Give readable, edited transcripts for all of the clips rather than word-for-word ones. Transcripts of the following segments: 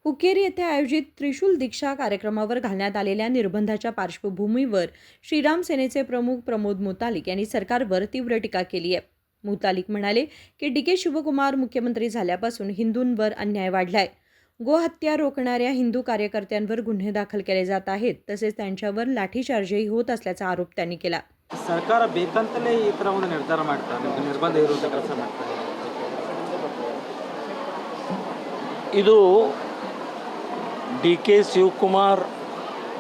हुक्केरी येथे आयोजित त्रिशूल दीक्षा कार्यक्रमावर घालण्यात आलेल्या निर्बंधाच्या पार्श्वभूमीवर श्रीराम सेनेचे प्रमुख प्रमोद मुतालिक यांनी सरकारवर तीव्र टीका केली आहे. मुतालिक म्हणाले की डी के शिवकुमार मुख्यमंत्री झाल्यापासून हिंदूंवर अन्याय वाढलाय. गोहत्या रोखणाऱ्या हिंदू कार्यकर्त्यांवर गुन्हे दाखल केले जात आहेत, तसेच त्यांच्यावर लाठीचार्जही होत असल्याचा आरोप त्यांनी केला. ಸರ್ಕಾರ ಬೇಕಂತಲೇ ಈ ಥರ ಒಂದು ನಿರ್ಧಾರ ಮಾಡ್ತಾರೆ, ನಿರ್ಬಂಧ ಇರುವಂಥ ಕೆಲಸ ಮಾಡ್ತಾರೆ. ಇದು ಡಿ ಕೆ ಶಿವಕುಮಾರ್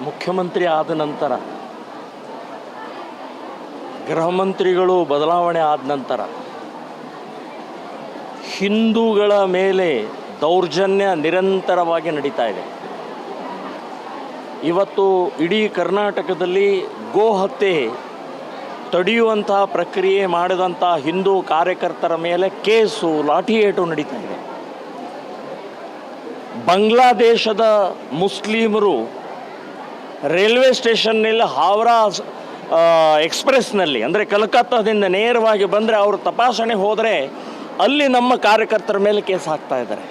ಮುಖ್ಯಮಂತ್ರಿ ಆದ ನಂತರ, ಗೃಹ ಮಂತ್ರಿಗಳು ಬದಲಾವಣೆ ಆದ ನಂತರ ಹಿಂದೂಗಳ ಮೇಲೆ ದೌರ್ಜನ್ಯ ನಿರಂತರವಾಗಿ ನಡೀತಾ ಇದೆ. ಇವತ್ತು ಇಡೀ ಕರ್ನಾಟಕದಲ್ಲಿ ಗೋಹತ್ಯೆ ತಡೆಯುವಂತಹ ಪ್ರಕ್ರಿಯೆ ಮಾಡಿದಂಥ ಹಿಂದೂ ಕಾರ್ಯಕರ್ತರ ಮೇಲೆ ಕೇಸು, ಲಾಠಿಯೇಟು ನಡೀತಾ ಇದೆ. ಬಾಂಗ್ಲಾದೇಶದ ಮುಸ್ಲಿಮರು ರೈಲ್ವೆ ಸ್ಟೇಷನ್ನಲ್ಲಿ ಹಾವರಾ ಎಕ್ಸ್ಪ್ರೆಸ್ನಲ್ಲಿ, ಅಂದರೆ ಕಲ್ಕತ್ತಾದಿಂದ ನೇರವಾಗಿ ಬಂದರೆ ಅವರು ತಪಾಸಣೆ ಹೋದರೆ ಅಲ್ಲಿ ನಮ್ಮ ಕಾರ್ಯಕರ್ತರ ಮೇಲೆ ಕೇಸ್ ಹಾಕ್ತಾ ಇದ್ದಾರೆ.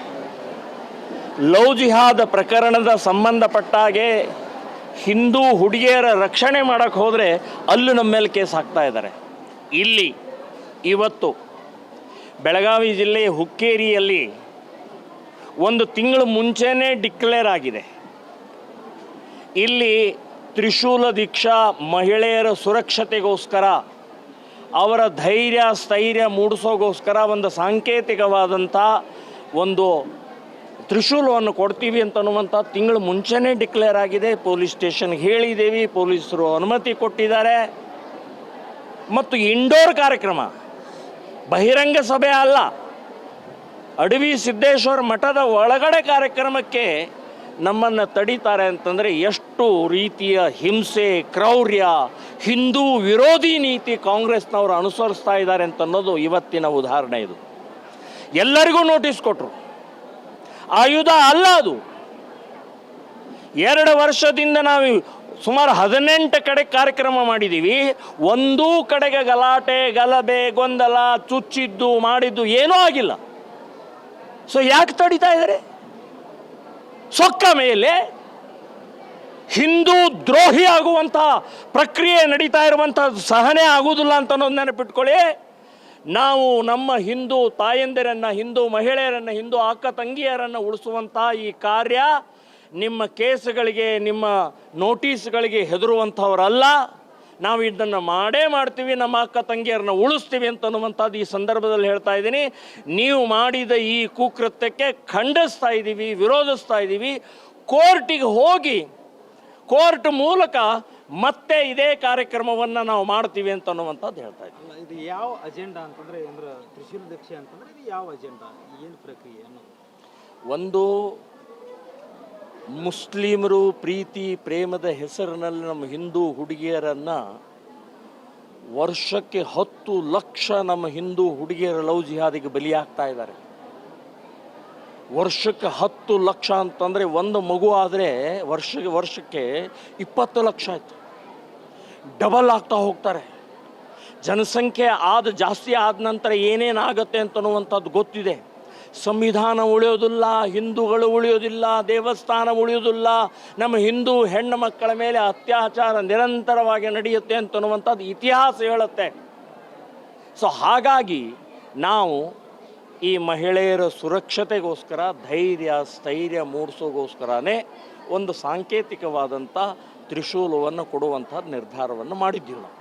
ಲವ್ ಜಿಹಾದ್ ಪ್ರಕರಣದ ಸಂಬಂಧಪಟ್ಟಾಗೆ ಹಿಂದೂ ಹುಡುಗಿಯರ ರಕ್ಷಣೆ ಮಾಡೋಕ್ಕೆ ಹೋದರೆ ಅಲ್ಲೂ ನಮ್ಮ ಮೇಲೆ ಕೇಸ್ ಹಾಕ್ತಾ ಇದ್ದಾರೆ. ಇಲ್ಲಿ ಇವತ್ತು ಬೆಳಗಾವಿ ಜಿಲ್ಲೆ ಹುಕ್ಕೇರಿಯಲ್ಲಿ ಒಂದು ತಿಂಗಳು ಮುಂಚೆನೇ ಡಿಕ್ಲೇರ್ ಆಗಿದೆ. ಇಲ್ಲಿ ತ್ರಿಶೂಲ ದೀಕ್ಷಾ ಮಹಿಳೆಯರ ಸುರಕ್ಷತೆಗೋಸ್ಕರ, ಅವರ ಧೈರ್ಯ ಸ್ಥೈರ್ಯ ಮೂಡಿಸೋಗೋಸ್ಕರ ಒಂದು ಸಾಂಕೇತಿಕವಾದಂಥ ಒಂದು ತ್ರಿಶೂಲವನ್ನು ಕೊಡ್ತೀವಿ ಅಂತನ್ನುವಂಥ ತಿಂಗಳು ಮುಂಚೆನೇ ಡಿಕ್ಲೇರ್ ಆಗಿದೆ. ಪೊಲೀಸ್ ಸ್ಟೇಷನ್ಗೆ ಹೇಳಿದ್ದೀವಿ, ಪೊಲೀಸರು ಅನುಮತಿ ಕೊಟ್ಟಿದ್ದಾರೆ. ಮತ್ತು ಇಂಡೋರ್ ಕಾರ್ಯಕ್ರಮ, ಬಹಿರಂಗ ಸಭೆ ಅಲ್ಲ, ಅಡವಿ ಸಿದ್ದೇಶ್ವರ ಮಠದ ಒಳಗಡೆ ಕಾರ್ಯಕ್ರಮಕ್ಕೆ ನಮ್ಮನ್ನು ತಡೀತಾರೆ ಅಂತಂದರೆ ಎಷ್ಟು ರೀತಿಯ ಹಿಂಸೆ, ಕ್ರೌರ್ಯ, ಹಿಂದೂ ವಿರೋಧಿ ನೀತಿ ಕಾಂಗ್ರೆಸ್ನವರು ಅನುಸರಿಸ್ತಾ ಇದ್ದಾರೆ ಅಂತನ್ನೋದು ಇವತ್ತಿನ ಉದಾಹರಣೆ. ಇದು ಎಲ್ಲರಿಗೂ ನೋಟಿಸ್ ಕೊಟ್ಟರು. ಆಯುಧ ಅಲ್ಲ ಅದು. 2 ವರ್ಷದಿಂದ ನಾವು ಸುಮಾರು 18 ಕಡೆ ಕಾರ್ಯಕ್ರಮ ಮಾಡಿದ್ದೀವಿ. ಒಂದೂ ಕಡೆಗೆ ಗಲಾಟೆ, ಗಲಭೆ, ಗೊಂದಲ, ಚುಚ್ಚಿದ್ದು ಮಾಡಿದ್ದು ಏನೂ ಆಗಿಲ್ಲ. ಸೊ ಯಾಕೆ ತಡೀತಾ ಇದ್ದಾರೆ? ಸೊಕ್ಕ ಮೇಲೆ ಹಿಂದೂ ದ್ರೋಹಿ ಆಗುವಂಥ ಪ್ರಕ್ರಿಯೆ ನಡೀತಾ ಇರುವಂಥ ಸಹನೆ ಆಗುವುದಿಲ್ಲ ಅಂತ ಅನ್ನೋದು ನೆನಪಿಟ್ಕೊಳ್ಳಿ. ನಾವು ನಮ್ಮ ಹಿಂದೂ ತಾಯಂದಿರನ್ನು, ಹಿಂದೂ ಮಹಿಳೆಯರನ್ನು, ಹಿಂದೂ ಅಕ್ಕ ತಂಗಿಯರನ್ನು ಉಳಿಸುವಂಥ ಈ ಕಾರ್ಯ ನಿಮ್ಮ ಕೇಸುಗಳಿಗೆ, ನಿಮ್ಮ ನೋಟಿಸ್ಗಳಿಗೆ ಹೆದರುವಂಥವರಲ್ಲ. ನಾವು ಇದನ್ನು ಮಾಡೇ ಮಾಡ್ತೀವಿ, ನಮ್ಮ ಅಕ್ಕ ತಂಗಿಯರನ್ನ ಉಳಿಸ್ತೀವಿ ಅಂತನ್ನುವಂಥದ್ದು ಈ ಸಂದರ್ಭದಲ್ಲಿ ಹೇಳ್ತಾ ಇದ್ದೀನಿ. ನೀವು ಮಾಡಿದ ಈ ಕುಕೃತ್ಯಕ್ಕೆ ಖಂಡಿಸ್ತಾ ಇದ್ದೀವಿ, ವಿರೋಧಿಸ್ತಾ ಇದ್ದೀವಿ. ಕೋರ್ಟಿಗೆ ಹೋಗಿ ಕೋರ್ಟ್ ಮೂಲಕ ಮತ್ತೆ ಇದೇ ಕಾರ್ಯಕ್ರಮವನ್ನು ನಾವು ಮಾಡ್ತೀವಿ ಅಂತನ್ನುವಂಥದ್ದು ಹೇಳ್ತಾ ಇದ್ದೀವಿ. ಇದು ಯಾವ ಅಜೆಂಡಾ ಅಂತಂದರೆ, ಅಂದ್ರೆ ತ್ರಿಶೂಲ ದೀಕ್ಷೆ ಅಂತಂದರೆ ಇದು ಯಾವ ಅಜೆಂಡಾ, ಏನು ಪ್ರಕ್ರಿಯೆ ಅನ್ನೋದು? ಒಂದು ಮುಸ್ಲಿಮರು ಪ್ರೀತಿ ಪ್ರೇಮದ ಹೆಸರಿನಲ್ಲಿ ನಮ್ಮ ಹಿಂದೂ ಹುಡುಗಿಯರನ್ನು ವರ್ಷಕ್ಕೆ 10 ಲಕ್ಷ ನಮ್ಮ ಹಿಂದೂ ಹುಡುಗಿಯರ ಲವ್ ಜಿಹಾದಿಗೆ ಬಲಿಯಾಗ್ತಾ ಇದ್ದಾರೆ. ವರ್ಷಕ್ಕೆ 10 ಲಕ್ಷ ಅಂತಂದರೆ ಒಂದು ಮಗು ಆದರೆ ವರ್ಷಕ್ಕೆ 20 ಲಕ್ಷ ಆಯಿತು. ಡಬಲ್ ಆಗ್ತಾ ಹೋಗ್ತಾರೆ. ಜನಸಂಖ್ಯೆ ಜಾಸ್ತಿ ಆದ ನಂತರ ಏನೇನಾಗುತ್ತೆ ಅಂತನ್ನುವಂಥದ್ದು ಗೊತ್ತಿದೆ. ಸಂವಿಧಾನ ಉಳಿಯೋದಿಲ್ಲ, ಹಿಂದೂಗಳು ಉಳಿಯೋದಿಲ್ಲ, ದೇವಸ್ಥಾನ ಉಳಿಯೋದಿಲ್ಲ, ನಮ್ಮ ಹಿಂದೂ ಹೆಣ್ಣು ಮಕ್ಕಳ ಮೇಲೆ ಅತ್ಯಾಚಾರ ನಿರಂತರವಾಗಿ ನಡೆಯುತ್ತೆ ಅಂತನ್ನುವಂಥದ್ದು ಇತಿಹಾಸ ಹೇಳುತ್ತೆ. ಸೊ ಹಾಗಾಗಿ ನಾವು ಈ ಮಹಿಳೆಯರ ಸುರಕ್ಷತೆಗೋಸ್ಕರ, ಧೈರ್ಯ ಸ್ಥೈರ್ಯ ಮೂಡಿಸೋಗೋಸ್ಕರನೇ ಒಂದು ಸಾಂಕೇತಿಕವಾದಂಥ ತ್ರಿಶೂಲವನ್ನು ಕೊಡುವಂಥ ನಿರ್ಧಾರವನ್ನು ಮಾಡಿದ್ದೀವಿ ನಾವು.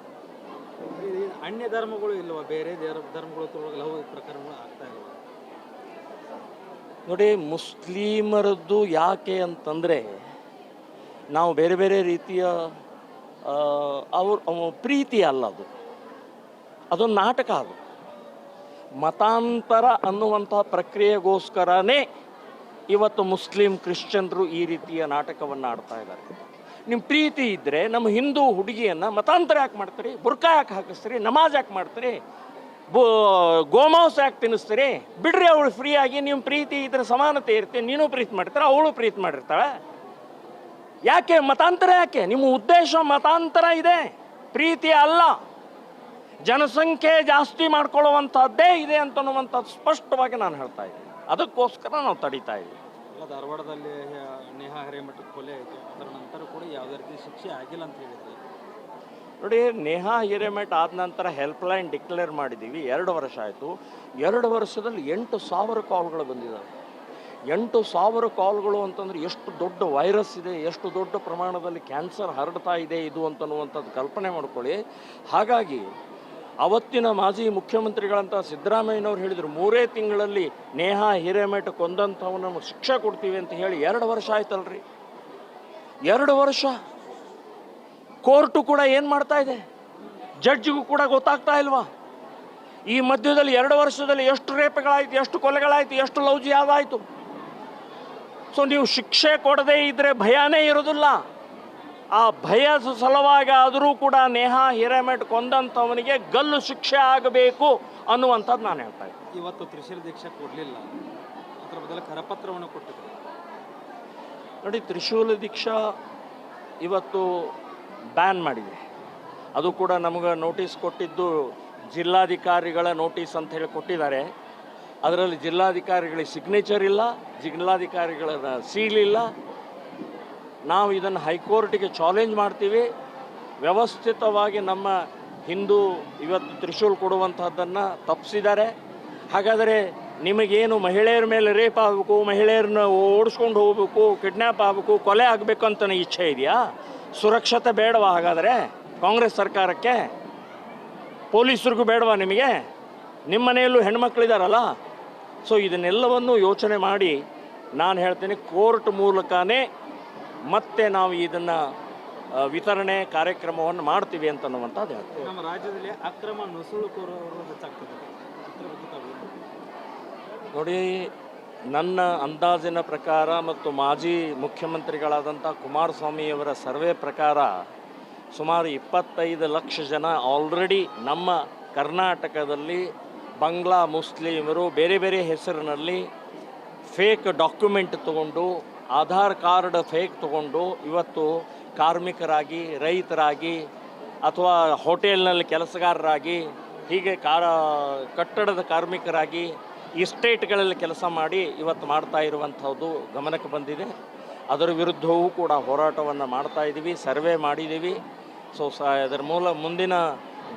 ಅನ್ಯ ಧರ್ಮಗಳು ಇಲ್ವಾ? ಬೇರೆ ಧರ್ಮಗಳು ಲವ್ ಪ್ರಕರಣಗಳು ಆಗ್ತಾ ಇಲ್ಲ ನೋಡಿ. ಮುಸ್ಲಿಮರದ್ದು ಯಾಕೆ ಅಂತಂದರೆ, ನಾವು ಬೇರೆ ಬೇರೆ ರೀತಿಯ ಪ್ರೀತಿ ಅಲ್ಲ, ಅದೊಂದು ನಾಟಕ. ಅದು ಮತಾಂತರ ಅನ್ನುವಂಥ ಪ್ರಕ್ರಿಯೆಗೋಸ್ಕರನೇ ಇವತ್ತು ಮುಸ್ಲಿಂ ಕ್ರಿಶ್ಚಿಯನ್ರು ಈ ರೀತಿಯ ನಾಟಕವನ್ನು ಆಡ್ತಾ ಇದ್ದಾರೆ. ನಿಮ್ಮ ಪ್ರೀತಿ ಇದ್ದರೆ ನಮ್ಮ ಹಿಂದೂ ಹುಡುಗಿಯನ್ನು ಮತಾಂತರ ಯಾಕೆ ಮಾಡ್ತೀರಿ? ಬುರ್ಕಾ ಯಾಕೆ ಹಾಕಿಸ್ತೀರಿ? ನಮಾಜ್ ಯಾಕೆ ಮಾಡ್ತೀರಿ? ಗೋಮಾಂಸ ಯಾಕೆ ತಿನ್ನಿಸ್ತೀರಿ? ಬಿಡ್ರಿ ಅವಳು ಫ್ರೀಯಾಗಿ. ನಿಮ್ಮ ಪ್ರೀತಿ ಇದ್ರೆ ಸಮಾನತೆ ಇರ್ತೀವಿ, ನೀನು ಪ್ರೀತಿ ಮಾಡ್ತಾರೆ, ಅವಳು ಪ್ರೀತಿ ಮಾಡಿರ್ತಾಳೆ. ಯಾಕೆ ಮತಾಂತರ? ಯಾಕೆ? ನಿಮ್ಮ ಉದ್ದೇಶ ಮತಾಂತರ ಇದೆ, ಪ್ರೀತಿ ಅಲ್ಲ. ಜನಸಂಖ್ಯೆ ಜಾಸ್ತಿ ಮಾಡ್ಕೊಳ್ಳುವಂಥದ್ದೇ ಇದೆ ಅಂತನ್ನುವಂಥದ್ದು ಸ್ಪಷ್ಟವಾಗಿ ನಾನು ಹೇಳ್ತಾ ಇದ್ದೀನಿ. ಅದಕ್ಕೋಸ್ಕರ ನಾವು ತಡೀತಾ ಇದ್ದೀವಿ. ಅಲ್ಲ, ಧಾರವಾಡದಲ್ಲಿ ನೇಹಾ ಹಿರೇಮಠ ಕೊಲೆ ಆಯಿತು, ಅದರ ನಂತರ ಕೂಡ ಯಾವುದೇ ರೀತಿ ಶಿಕ್ಷೆ ಆಗಿಲ್ಲ ಅಂತ ಹೇಳಿದ್ರಿ. ನೋಡಿ, ನೇಹಾ ಹಿರೇಮಠ ಆದ ನಂತರ ಹೆಲ್ಪ್ಲೈನ್ ಡಿಕ್ಲೇರ್ ಮಾಡಿದ್ದೀವಿ. 2 ವರ್ಷ ಆಯಿತು. 2 ವರ್ಷದಲ್ಲಿ 8,000 ಕಾಲ್ಗಳು ಬಂದಿದ್ದಾವೆ. 8,000 ಕಾಲ್ಗಳು ಅಂತಂದರೆ ಎಷ್ಟು ದೊಡ್ಡ ವೈರಸ್ ಇದೆ, ಎಷ್ಟು ದೊಡ್ಡ ಪ್ರಮಾಣದಲ್ಲಿ ಕ್ಯಾನ್ಸರ್ ಹರಡ್ತಾ ಇದೆ ಇದು ಅಂತನ್ನುವಂಥದ್ದು ಕಲ್ಪನೆ ಮಾಡ್ಕೊಳ್ಳಿ. ಹಾಗಾಗಿ ಅವತ್ತಿನ ಮಾಜಿ ಮುಖ್ಯಮಂತ್ರಿಗಳಂತ ಸಿದ್ದರಾಮಯ್ಯನವ್ರು ಹೇಳಿದರು 3 ತಿಂಗಳಲ್ಲಿ ನೇಹಾ ಹಿರೇಮಠ ಕೊಂದಂಥವನ್ನ ಶಿಕ್ಷೆ ಕೊಡ್ತೀವಿ ಅಂತ ಹೇಳಿ 2 ವರ್ಷ ಆಯ್ತಲ್ರಿ. 2 ವರ್ಷ ಕೋರ್ಟು ಕೂಡ ಏನು ಮಾಡ್ತಾ ಇದೆ, ಜಡ್ಜಿಗೂ ಕೂಡ ಗೊತ್ತಾಗ್ತಾ ಇಲ್ವಾ? ಈ ಮಧ್ಯದಲ್ಲಿ 2 ವರ್ಷದಲ್ಲಿ ಎಷ್ಟು ರೇಪ್ಗಳಾಯ್ತು, ಎಷ್ಟು ಕೊಲೆಗಳಾಯ್ತು, ಎಷ್ಟು ಲವ್ ಜಿಹಾದ್ ಆಯಿತು. ಸೊ ನೀವು ಶಿಕ್ಷೆ ಕೊಡದೇ ಇದ್ದರೆ ಭಯನೇ ಇರೋದಿಲ್ಲ. ಆ ಭಯದ ಸಲುವಾಗಿ ಆದರೂ ಕೂಡ ನೇಹಾ ಹಿರೇಮಠ ಕೊಂದಂಥವನಿಗೆ ಗಲ್ಲು ಶಿಕ್ಷೆ ಆಗಬೇಕು ಅನ್ನುವಂಥದ್ದು ನಾನು ಹೇಳ್ತಾ ಇದ್ದೀನಿ. ಇವತ್ತು ತ್ರಿಶೂಲ ದೀಕ್ಷೆ ಕೊಡಲಿಲ್ಲ, ಅದರ ಬದಲು ಕರಪತ್ರವನ್ನು ಕೊಟ್ಟಿದ್ರು. ನೋಡಿ, ತ್ರಿಶೂಲ ದೀಕ್ಷಾ ಇವತ್ತು ಬ್ಯಾನ್ ಮಾಡಿದೆ. ಅದು ಕೂಡ ನಮಗೆ ನೋಟಿಸ್ ಕೊಟ್ಟಿದ್ದು ಜಿಲ್ಲಾಧಿಕಾರಿಗಳ ನೋಟಿಸ್ ಅಂತ ಹೇಳಿ ಕೊಟ್ಟಿದ್ದಾರೆ. ಅದರಲ್ಲಿ ಜಿಲ್ಲಾಧಿಕಾರಿಗಳಿಗೆ ಸಿಗ್ನೇಚರ್ ಇಲ್ಲ, ಜಿಲ್ಲಾಧಿಕಾರಿಗಳ ಸೀಲ್ ಇಲ್ಲ. ನಾವು ಇದನ್ನು ಹೈಕೋರ್ಟಿಗೆ ಚಾಲೆಂಜ್ ಮಾಡ್ತೀವಿ. ವ್ಯವಸ್ಥಿತವಾಗಿ ನಮ್ಮ ಹಿಂದೂ ಇವತ್ತು ತ್ರಿಶೂಲ್ ಕೊಡುವಂಥದ್ದನ್ನು ತಪ್ಪಿಸಿದ್ದಾರೆ. ಹಾಗಾದರೆ ನಿಮಗೇನು ಮಹಿಳೆಯರ ಮೇಲೆ ರೇಪ್ ಆಗಬೇಕು, ಮಹಿಳೆಯರನ್ನ ಓಡಿಸ್ಕೊಂಡು ಹೋಗಬೇಕು, ಕಿಡ್ನ್ಯಾಪ್ ಆಗಬೇಕು, ಕೊಲೆ ಆಗಬೇಕು ಅಂತ ಇಚ್ಛೆ ಇದೆಯಾ? ಸುರಕ್ಷತೆ ಬೇಡವಾ? ಹಾಗಾದರೆ ಕಾಂಗ್ರೆಸ್ ಸರ್ಕಾರಕ್ಕೆ ಪೊಲೀಸರಿಗೂ ಬೇಡವಾ ನಿಮಗೆ? ನಿಮ್ಮ ಮನೆಯಲ್ಲೂ ಹೆಣ್ಮಕ್ಳಿದಾರಲ್ಲ. ಸೊ ಇದನ್ನೆಲ್ಲವನ್ನು ಯೋಚನೆ ಮಾಡಿ ನಾನು ಹೇಳ್ತೀನಿ, ಕೋರ್ಟ್ ಮೂಲಕನೇ ಮತ್ತೆ ನಾವು ಇದನ್ನು ವಿತರಣೆ ಕಾರ್ಯಕ್ರಮವನ್ನು ಮಾಡ್ತೀವಿ ಅಂತನ್ನುವಂಥದ್ದು ಹೇಳ್ತೀವಿ. ನಮ್ಮ ರಾಜ್ಯದಲ್ಲಿ ಅಕ್ರಮ ನುಸುಳುಕೋರರು ಹೆಚ್ಚಾಗ್ತಿದ್ದಾರೆ. ಇದ್ರ ಬಗ್ಗೆ ತಾವು ಏನು? ನೋಡಿ, ನನ್ನ ಅಂದಾಜಿನ ಪ್ರಕಾರ ಮತ್ತು ಮಾಜಿ ಮುಖ್ಯಮಂತ್ರಿಗಳಾದಂಥ ಕುಮಾರಸ್ವಾಮಿಯವರ ಸರ್ವೆ ಪ್ರಕಾರ ಸುಮಾರು 25 ಲಕ್ಷ ಜನ ಆಲ್ರೆಡಿ ನಮ್ಮ ಕರ್ನಾಟಕದಲ್ಲಿ ಬಂಗ್ಲಾ ಮುಸ್ಲಿಮರು ಬೇರೆ ಬೇರೆ ಹೆಸರಿನಲ್ಲಿ ಫೇಕ್ ಡಾಕ್ಯುಮೆಂಟ್ ತಗೊಂಡು, ಆಧಾರ್ ಕಾರ್ಡ್ ಫೇಕ್ ತಗೊಂಡು ಇವತ್ತು ಕಾರ್ಮಿಕರಾಗಿ, ರೈತರಾಗಿ ಅಥವಾ ಹೋಟೆಲ್ನಲ್ಲಿ ಕೆಲಸಗಾರರಾಗಿ, ಹೀಗೆ ಕಟ್ಟಡದ ಕಾರ್ಮಿಕರಾಗಿ ಇಸ್ಟೇಟ್ಗಳಲ್ಲಿ ಕೆಲಸ ಮಾಡಿ ಇವತ್ತು ಮಾಡ್ತಾ ಇರುವಂಥದ್ದು ಗಮನಕ್ಕೆ ಬಂದಿದೆ. ಅದರ ವಿರುದ್ಧವೂ ಕೂಡ ಹೋರಾಟವನ್ನು ಮಾಡ್ತಾ ಇದ್ದೀವಿ, ಸರ್ವೆ ಮಾಡಿದ್ದೀವಿ. ಸೊ ಅದರ ಮುಂದಿನ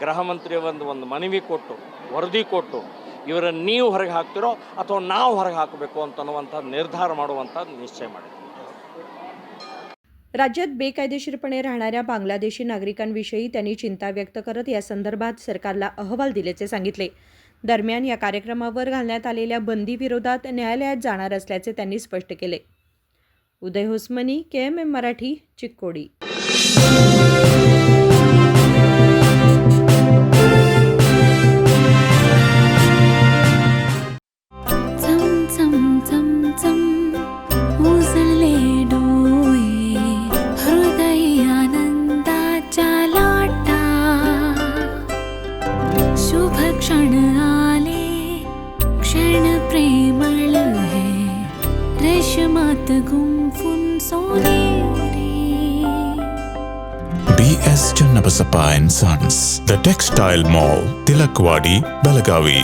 ಗೃಹ ಮಂತ್ರಿ ಒಂದು ಮನವಿ ಕೊಟ್ಟು, ವರದಿ ಕೊಟ್ಟು ಇವರನ್ನು ನೀವು ಹೊರಗೆ ಹಾಕ್ತಿರೋ ಅಥವಾ ನಾವು ಹೊರಗೆ ಹಾಕಬೇಕು ಅಂತನ್ನುವಂಥದ್ದು ನಿರ್ಧಾರ ಮಾಡುವಂಥದ್ದು निश्चय ಮಾಡಿದ್ದೀವಿ. राज्यात बेकायदेशीरपणे राहणाऱ्या बांगलादेशी नागरिकांविषयी त्यांनी चिंता व्यक्त करत या संदर्भात सरकारला अहवाल दिल्याचे सांगितले. दरम्यान या कार्यक्रमावर घालण्यात आलेल्या बंदीविरोधात न्यायालयात जाणार असल्याचे त्यांनी स्पष्ट केले. उदय Hosamani, KMM Marathi, Chikkodi. BS Channabasappa and Sons, The Textile Mall, Tilakwadi, Belagavi.